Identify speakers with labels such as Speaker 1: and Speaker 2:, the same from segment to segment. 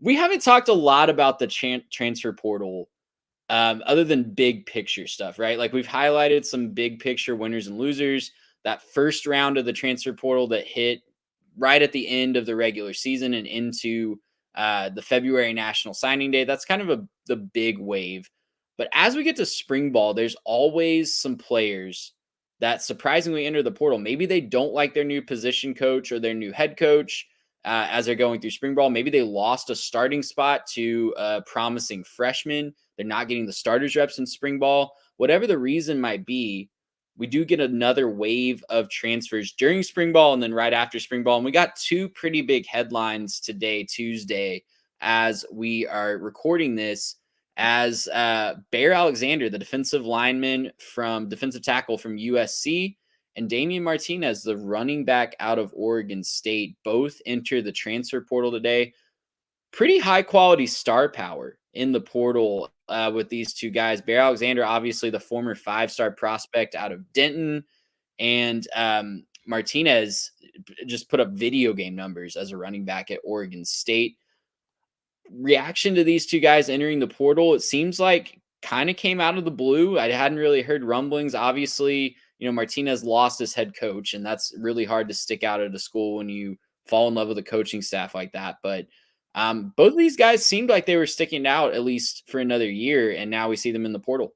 Speaker 1: We haven't talked a lot about the transfer portal, other than big picture stuff, right? Like we've highlighted some big picture winners and losers. That first round of the transfer portal that hit right at the end of the regular season and into the February National Signing Day. That's kind of the big wave. But as we get to spring ball, there's always some players that surprisingly enter the portal. Maybe they don't like their new position coach or their new head coach as they're going through spring ball. Maybe they lost a starting spot to a promising freshman. They're not getting the starters reps in spring ball. Whatever the reason might be, we do get another wave of transfers during spring ball and then right after spring ball. And we got two pretty big headlines today, Tuesday, as we are recording this. As Bear Alexander, the defensive lineman from defensive tackle from USC, and Damien Martinez, the running back out of Oregon State, both enter the transfer portal today. Pretty high quality star power in the portal with these two guys. Bear Alexander, obviously the former 5-star prospect out of Denton, and Martinez just put up video game numbers as a running back at Oregon State. Reaction to these two guys entering the portal, it seems like kind of came out of the blue. I hadn't really heard rumblings. Obviously, Martinez lost his head coach, and that's really hard to stick out at a school when you fall in love with a coaching staff like that. But both of these guys seemed like they were sticking out at least for another year, and now we see them in the portal.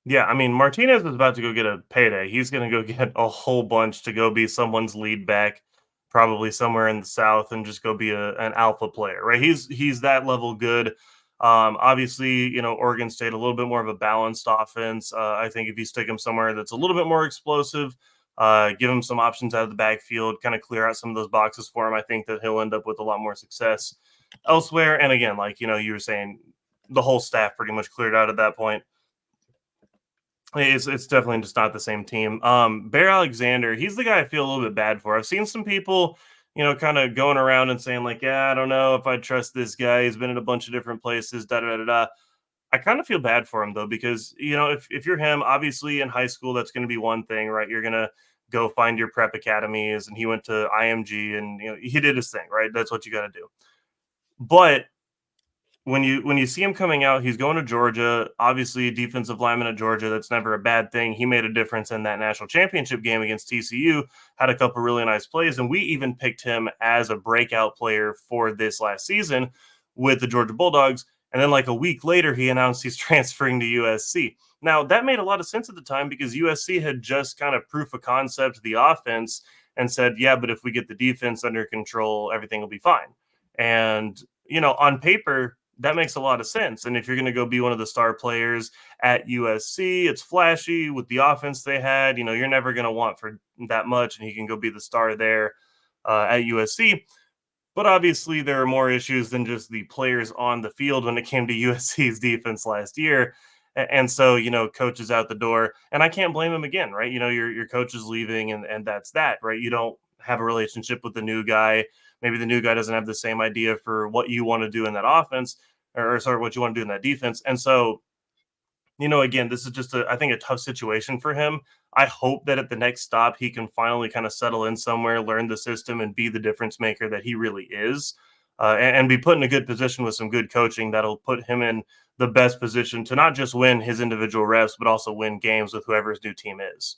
Speaker 2: Yeah, I mean, Martinez is about to go get a payday. He's going to go get a whole bunch to go be someone's lead back, probably somewhere in the South, and just go be an alpha player, right? He's that level good. Obviously, Oregon State a little bit more of a balanced offense. I think if you stick him somewhere that's a little bit more explosive, give him some options out of the backfield, kind of clear out some of those boxes for him, I think that he'll end up with a lot more success elsewhere. And again, like you were saying, the whole staff pretty much cleared out at that point. It's definitely just not the same team. Bear Alexander, he's the guy I feel a little bit bad for. I've seen some people, kind of going around and saying like, yeah, I don't know if I trust this guy. He's been in a bunch of different places. Da da da da. I kind of feel bad for him though, because if you're him, obviously in high school that's going to be one thing, right? You're gonna go find your prep academies, and he went to IMG, and he did his thing, right? That's what you got to do. But when you see him coming out, he's going to Georgia. Obviously, a defensive lineman at Georgia, that's never a bad thing. He made a difference in that national championship game against TCU, had a couple really nice plays, and we even picked him as a breakout player for this last season with the Georgia Bulldogs. And then like a week later, he announced he's transferring to USC. Now, that made a lot of sense at the time because USC had just kind of proof of concept the offense and said, yeah, but if we get the defense under control, everything will be fine. And, on paper, that makes a lot of sense. And if you're going to go be one of the star players at USC, it's flashy with the offense they had. You're never going to want for that much, and he can go be the star there at USC. But obviously, there are more issues than just the players on the field when it came to USC's defense last year. And so, coach is out the door, and I can't blame him again, right? Your coach is leaving, and that's that, right? You don't have a relationship with the new guy. Maybe the new guy doesn't have the same idea for what you want to do in that offense, or sorry, what you want to do in that defense. And so, again, this is just I think a tough situation for him. I hope that at the next stop, he can finally kind of settle in somewhere, learn the system, and be the difference maker that he really is, and be put in a good position with some good coaching that'll put him in the best position to not just win his individual reps, but also win games with whoever his new team is.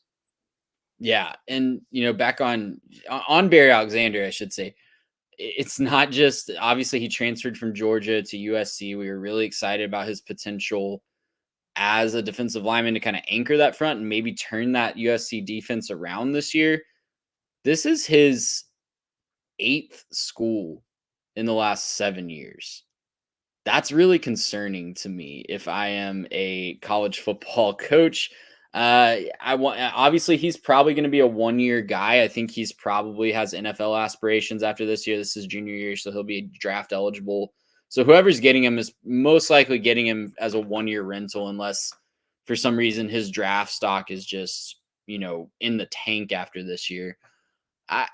Speaker 1: Yeah, and back on Barry Alexander, I should say, it's not just obviously he transferred from Georgia to USC. We were really excited about his potential as a defensive lineman to kind of anchor that front and maybe turn that USC defense around this year. This is his 8th school in the last 7 years. That's really concerning to me if I am a college football coach. I want obviously he's probably going to be a 1-year guy. I think he's probably has NFL aspirations after this year. This is junior year, so he'll be draft eligible. So whoever's getting him is most likely getting him as a 1-year rental, unless for some reason his draft stock is just in the tank after this year. I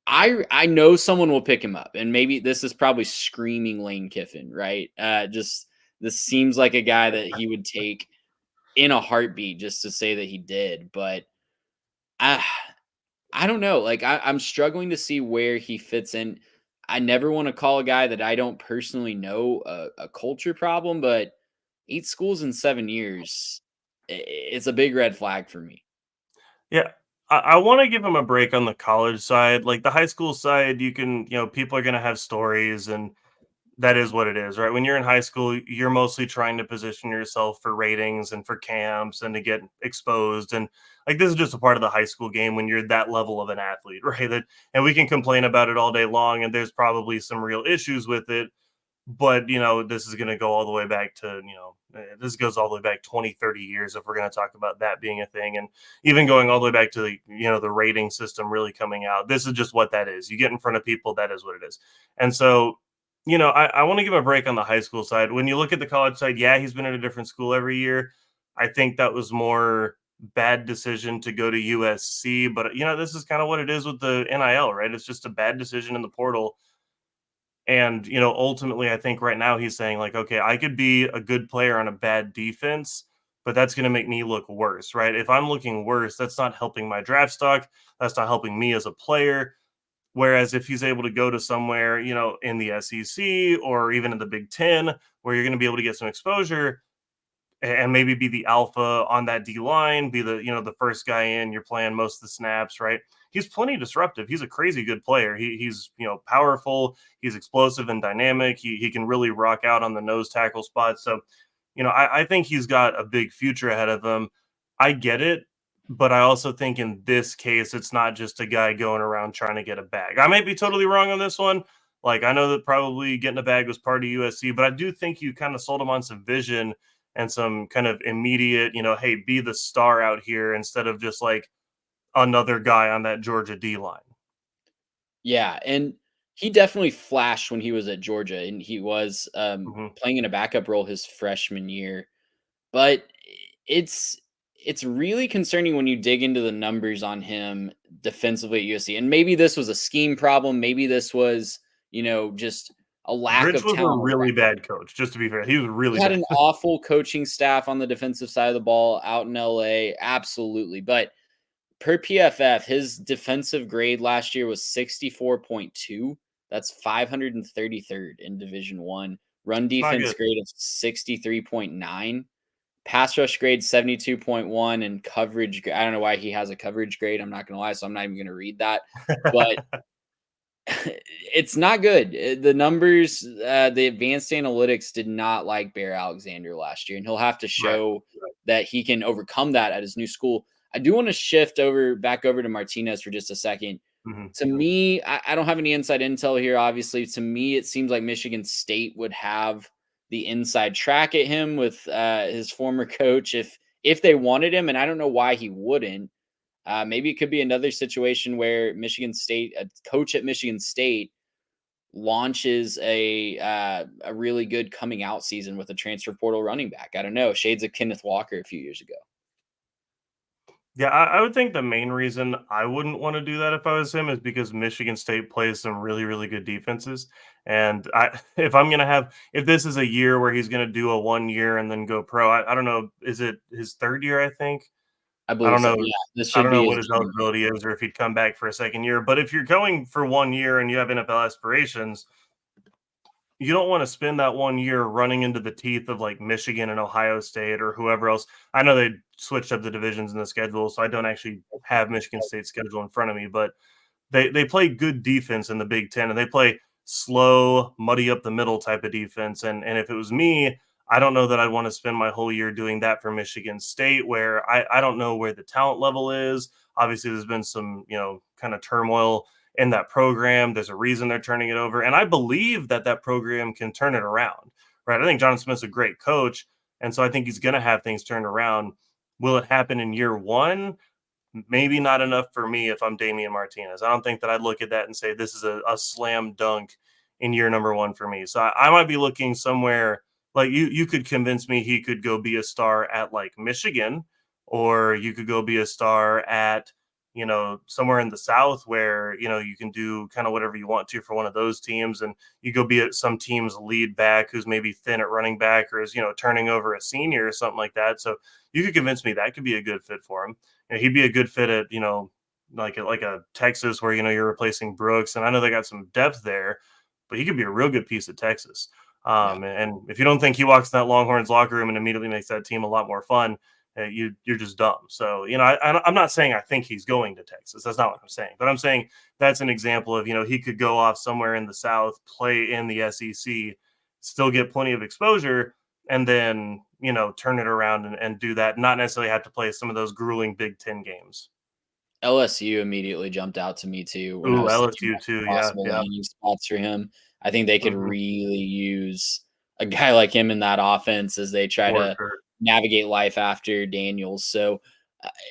Speaker 1: I know someone will pick him up, and maybe this is probably screaming Lane Kiffin, right? Just this seems like a guy that he would take in a heartbeat just to say that he did. But I I don't know. Like I'm struggling to see where he fits in. I never want to call a guy that I don't personally know a culture problem, but 8 schools in 7 years, it's a big red flag for me.
Speaker 2: Yeah. I want to give him a break on the college side. Like the high school side, you can, people are going to have stories, and that is what it is, right? When you're in high school, you're mostly trying to position yourself for ratings and for camps and to get exposed. And like this is just a part of the high school game when you're that level of an athlete, right? And we can complain about it all day long, and there's probably some real issues with it. But this is going to go all the way back to this goes all the way back 20, 30 years if we're going to talk about that being a thing, and even going all the way back to the rating system really coming out. This is just what that is. You get in front of people, that is what it is. And so I want to give a break on the high school side. When you look at the college side, yeah, he's been at a different school every year. I think that was more bad decision to go to USC, but this is kind of what it is with the NIL, right? It's just a bad decision in the portal. And, ultimately, I think right now he's saying, like, okay, I could be a good player on a bad defense, but that's going to make me look worse, right? If I'm looking worse, that's not helping my draft stock. That's not helping me as a player. Whereas if he's able to go to somewhere, in the SEC or even in the Big Ten, where you're going to be able to get some exposure, and maybe be the alpha on that D line, be the first guy in, you're playing most of the snaps, right? He's plenty disruptive. He's a crazy good player. He's powerful, he's explosive and dynamic. He can really rock out on the nose tackle spot. So, I think he's got a big future ahead of him. I get it, but I also think in this case, it's not just a guy going around trying to get a bag. I might be totally wrong on this one. Like I know that probably getting a bag was part of USC, but I do think you kind of sold him on some vision and some kind of immediate, hey, be the star out here instead of just like another guy on that Georgia D line.
Speaker 1: Yeah, and he definitely flashed when he was at Georgia, and he was
Speaker 2: Hmm.
Speaker 1: playing in a backup role his freshman year. But it's it's really concerning when you dig into the numbers on him defensively at USC. And maybe this was a scheme problem. Maybe this was, just a lack
Speaker 2: Gritch
Speaker 1: of
Speaker 2: was a
Speaker 1: talent.
Speaker 2: really bad coach, just to be fair. He was really
Speaker 1: He had
Speaker 2: bad.
Speaker 1: an awful coaching staff on the defensive side of the ball out in LA. Absolutely. But per PFF, his defensive grade last year was 64.2. That's 533rd in Division One. Run
Speaker 2: It's not
Speaker 1: defense
Speaker 2: good.
Speaker 1: grade of 63.9. Pass rush grade 72.1, and I don't know why he has a coverage grade. I'm not going to lie. So I'm not even going to read that. But it's not good. The numbers, the advanced analytics did not like Bear Alexander last year, and he'll have to
Speaker 2: Right.
Speaker 1: show that he can overcome that at his new school. I do want to shift back over to Martinez for just a second.
Speaker 2: Hmm.
Speaker 1: To me, I don't have any inside intel here. Obviously, to me, it seems like Michigan State would have the inside track at him with his former coach if they wanted him, and I don't know why he wouldn't. Maybe it could be another situation where a coach at Michigan State, launches a really good coming out season with a transfer portal running back. I don't know, shades of Kenneth Walker a few years ago.
Speaker 2: Yeah, I would think the main reason I wouldn't want to do that if I was him is because Michigan State plays some really, really good defenses. And if this is a year where he's going to do a 1 year and then go pro, I don't know. Is it his third year? I think.
Speaker 1: I
Speaker 2: I
Speaker 1: believe
Speaker 2: don't
Speaker 1: so.
Speaker 2: know.
Speaker 1: Yeah, this
Speaker 2: I
Speaker 1: should
Speaker 2: don't know
Speaker 1: be
Speaker 2: what
Speaker 1: his
Speaker 2: his
Speaker 1: junior year.
Speaker 2: eligibility is or if he'd come back for a second year. But if you're going for 1 year and you have NFL aspirations, you don't want to spend that 1 year running into the teeth of like Michigan and Ohio State or whoever else. I know they switched up the divisions in the schedule, so I don't actually have Michigan State's schedule in front of me, but they play good defense in the Big Ten, and they play slow, muddy up the middle type of defense. And if it was me, I don't know that I'd want to spend my whole year doing that for Michigan State, where I don't know where the talent level is. Obviously, there's been some kind of turmoil in that program. There's a reason they're turning it over, and I believe that that program can turn it around. Right? I think John Smith's a great coach, and so I think he's going to have things turned around. Will it happen in year one? Maybe not enough for me if I'm Damien Martinez. I don't think that I'd look at that and say this is a slam dunk in year number one for me. So I might be looking somewhere like you could convince me he could go be a star at like Michigan, or you could go be a star at, somewhere in the South where, you can do kind of whatever you want to for one of those teams. And you go be at some team's lead back who's maybe thin at running back or is, turning over a senior or something like that. So you could convince me that could be a good fit for him. He'd be a good fit at like a Texas where you're replacing Brooks, and I know they got some depth there. but he could be a real good piece at Texas. And if you don't think he walks in that Longhorns locker room and immediately makes that team a lot more fun, you're just dumb. So, I'm not saying I think he's going to Texas. That's not what I'm saying. But I'm saying that's an example of, he could go off somewhere in the South, play in the SEC, still get plenty of exposure, and then, turn it around and do that, not necessarily have to play some of those grueling Big Ten games.
Speaker 1: LSU immediately jumped out to me too when I
Speaker 2: Ooh,
Speaker 1: was thinking
Speaker 2: LSU
Speaker 1: about
Speaker 2: too. Yeah,
Speaker 1: possible
Speaker 2: yeah.
Speaker 1: landing spots for him. I think they could
Speaker 2: Mhm.
Speaker 1: really use a guy like him in that offense as they try
Speaker 2: For
Speaker 1: to
Speaker 2: sure.
Speaker 1: navigate life after Daniels. So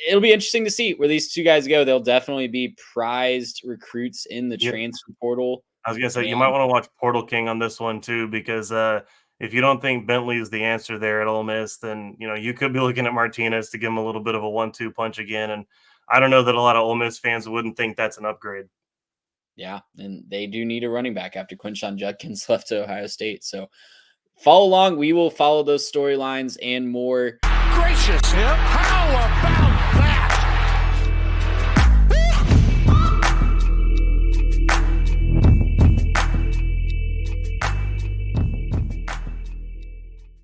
Speaker 1: it'll be interesting to see where these two guys go. They'll definitely be prized recruits in the
Speaker 2: Yeah.
Speaker 1: transfer portal.
Speaker 2: I was gonna say you might
Speaker 1: And
Speaker 2: want to watch Portal King on this one too, because if you don't think Bentley is the answer there at Ole Miss, then you could be looking at Martinez to give him a little bit of a 1-2 punch again. And I don't know that a lot of Ole Miss fans wouldn't think that's an upgrade.
Speaker 1: yeah, and they do need a running back after Quinshon Judkins left to Ohio State. So follow along. We will follow those storylines and more.
Speaker 3: Gracious him. How about that?